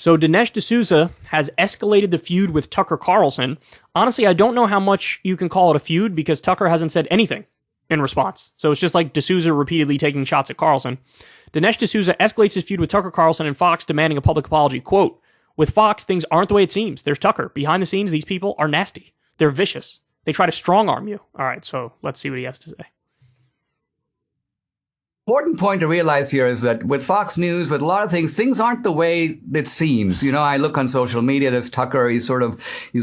So Dinesh D'Souza has escalated the feud with Tucker Carlson. Honestly, I don't know how much you can call it a feud because Tucker hasn't said anything in response. So it's just like D'Souza repeatedly taking shots at Carlson. Dinesh D'Souza escalates his feud with Tucker Carlson and Fox, demanding a public apology. Quote, with Fox, things aren't the way it seems. There's Tucker. Behind the scenes, these people are nasty. They're vicious. They try to strong-arm you. All right, so let's see what he has to say. Important point to realize here is that with Fox News, with a lot of things aren't the way it seems. You know, I look on social media, there's Tucker, he's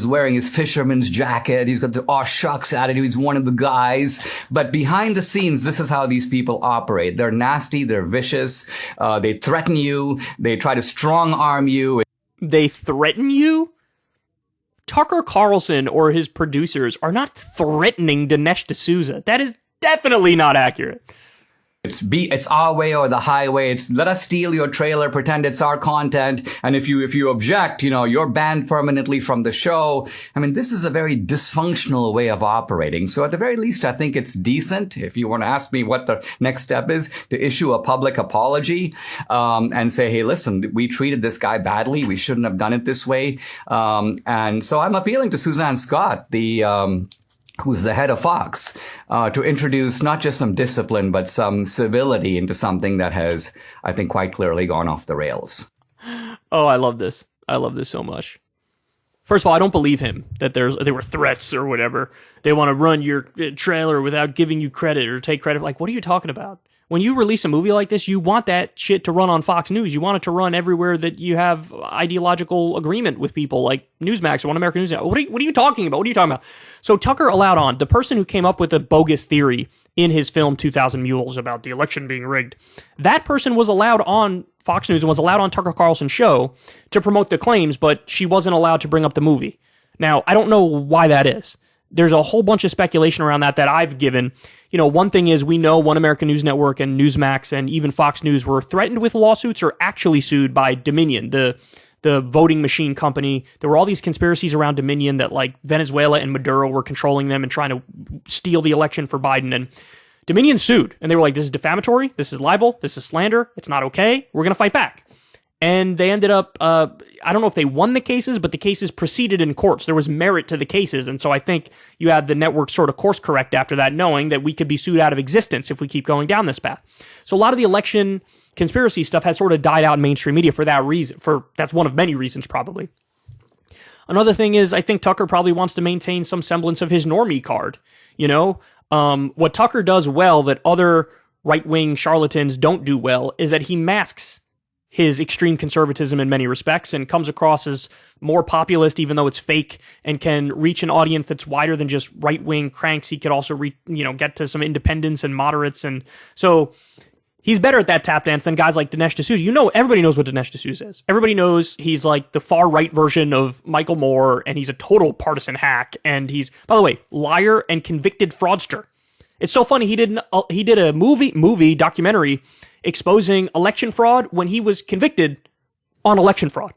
wearing his fisherman's jacket, he's got the aw shucks attitude, he's one of the guys. But behind the scenes, this is how these people operate. They're nasty, they're vicious, they threaten you, they try to strong arm you. They threaten you? Tucker Carlson or his producers are not threatening Dinesh D'Souza. That is definitely not accurate. It's our way or the highway. It's let us steal your trailer, pretend it's our content. And if you object, you're banned permanently from the show. I mean, this is a very dysfunctional way of operating. So at the very least, I think it's decent. If you want to ask me what the next step is, to issue a public apology, and say, hey, listen, we treated this guy badly. We shouldn't have done it this way. And so I'm appealing to Suzanne Scott, who's the head of Fox, to introduce not just some discipline, but some civility into something that has, I think, quite clearly gone off the rails. Oh, I love this. I love this so much. First of all, I don't believe him that there were threats or whatever. They want to run your trailer without giving you credit or take credit. Like, what are you talking about? When you release a movie like this, you want that shit to run on Fox News. You want it to run everywhere that you have ideological agreement with people, like Newsmax or One American News. What are you talking about? What are you talking about? So Tucker allowed on, the person who came up with the bogus theory in his film 2000 Mules about the election being rigged, that person was allowed on Fox News and was allowed on Tucker Carlson's show to promote the claims, but she wasn't allowed to bring up the movie. Now, I don't know why that is. There's a whole bunch of speculation around that I've given. One thing is we know One American News Network and Newsmax and even Fox News were threatened with lawsuits or actually sued by Dominion, the voting machine company. There were all these conspiracies around Dominion that like Venezuela and Maduro were controlling them and trying to steal the election for Biden. And Dominion sued. And they were like, this is defamatory. This is libel. This is slander. It's not okay. We're going to fight back. And they ended up, I don't know if they won the cases, but the cases proceeded in courts. There was merit to the cases. And so I think you had the network sort of course correct after that, knowing that we could be sued out of existence if we keep going down this path. So a lot of the election conspiracy stuff has sort of died out in mainstream media for that reason. That's one of many reasons, probably. Another thing is I think Tucker probably wants to maintain some semblance of his normie card. What Tucker does well that other right-wing charlatans don't do well is that he masks his extreme conservatism in many respects and comes across as more populist, even though it's fake, and can reach an audience that's wider than just right-wing cranks. He could also get to some independents and moderates. And so he's better at that tap dance than guys like Dinesh D'Souza. Everybody knows what Dinesh D'Souza is. Everybody knows he's like the far-right version of Michael Moore, and he's a total partisan hack. And he's, by the way, liar and convicted fraudster. It's so funny. He did a movie documentary exposing election fraud when he was convicted on election fraud.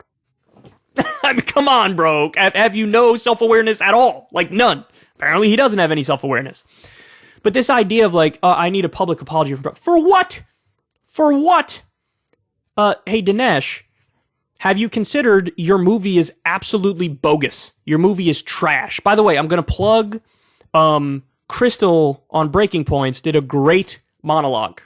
I mean, come on, bro. Have you no self-awareness at all? Like, none. Apparently, he doesn't have any self-awareness. But this idea of like, I need a public apology for what? For what? Hey, Dinesh, have you considered your movie is absolutely bogus? Your movie is trash. By the way, I'm going to plug, Crystal on Breaking Points did a great monologue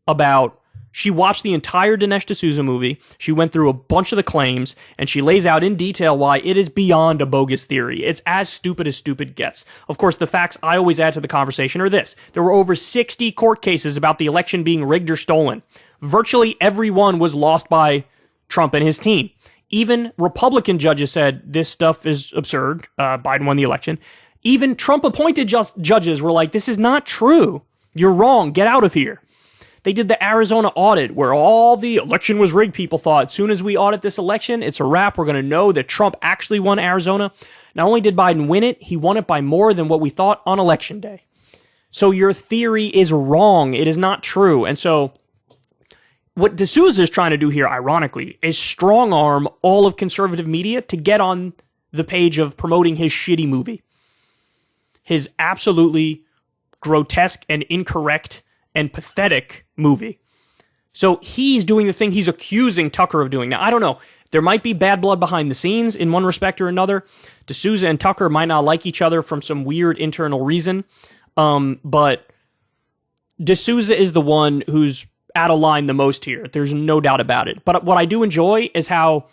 about, she watched the entire Dinesh D'Souza movie, she went through a bunch of the claims, and she lays out in detail why it is beyond a bogus theory. It's as stupid gets. Of course, the facts I always add to the conversation are this. There were over 60 court cases about the election being rigged or stolen. Virtually every one was lost by Trump and his team. Even Republican judges said this stuff is absurd. Biden won the election. Even Trump-appointed judges were like, this is not true. You're wrong. Get out of here. They did the Arizona audit where all the election was rigged people thought, as soon as we audit this election, it's a wrap. We're going to know that Trump actually won Arizona. Not only did Biden win it, he won it by more than what we thought on election day. So your theory is wrong. It is not true. And so what D'Souza is trying to do here, ironically, is strong arm all of conservative media to get on the page of promoting his shitty movie. His absolutely grotesque and incorrect and pathetic movie. So he's doing the thing he's accusing Tucker of doing. Now, I don't know. There might be bad blood behind the scenes in one respect or another. D'Souza and Tucker might not like each other from some weird internal reason. But D'Souza is the one who's out of line the most here. There's no doubt about it. But what I do enjoy is how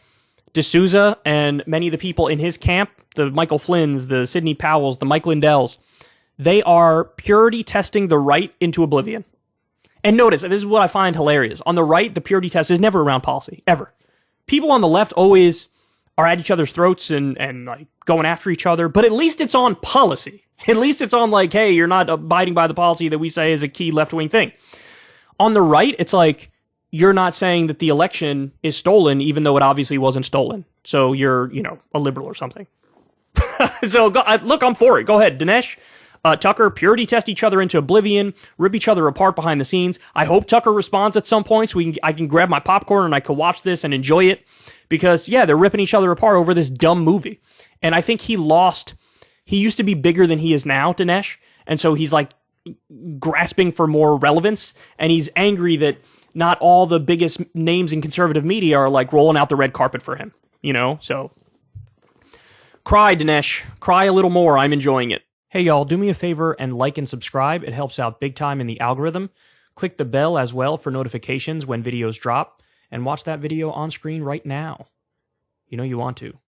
D'Souza and many of the people in his camp, the Michael Flynns, the Sidney Powells, the Mike Lindells, they are purity testing the right into oblivion. And notice, this is what I find hilarious. On the right, the purity test is never around policy, ever. People on the left always are at each other's throats and like going after each other, but at least it's on policy. At least it's on like, hey, you're not abiding by the policy that we say is a key left-wing thing. On the right, it's like, you're not saying that the election is stolen, even though it obviously wasn't stolen. So you're, a liberal or something. So look, I'm for it. Go ahead, Dinesh. Tucker, purity test each other into oblivion, rip each other apart behind the scenes. I hope Tucker responds at some point so I can grab my popcorn and I can watch this and enjoy it. Because, yeah, they're ripping each other apart over this dumb movie. And I think he used to be bigger than he is now, Dinesh. And so he's like grasping for more relevance. And he's angry that not all the biggest names in conservative media are like rolling out the red carpet for him. So cry, Dinesh. Cry a little more. I'm enjoying it. Hey y'all, do me a favor and like and subscribe. It helps out big time in the algorithm. Click the bell as well for notifications when videos drop, and watch that video on screen right now. You know you want to.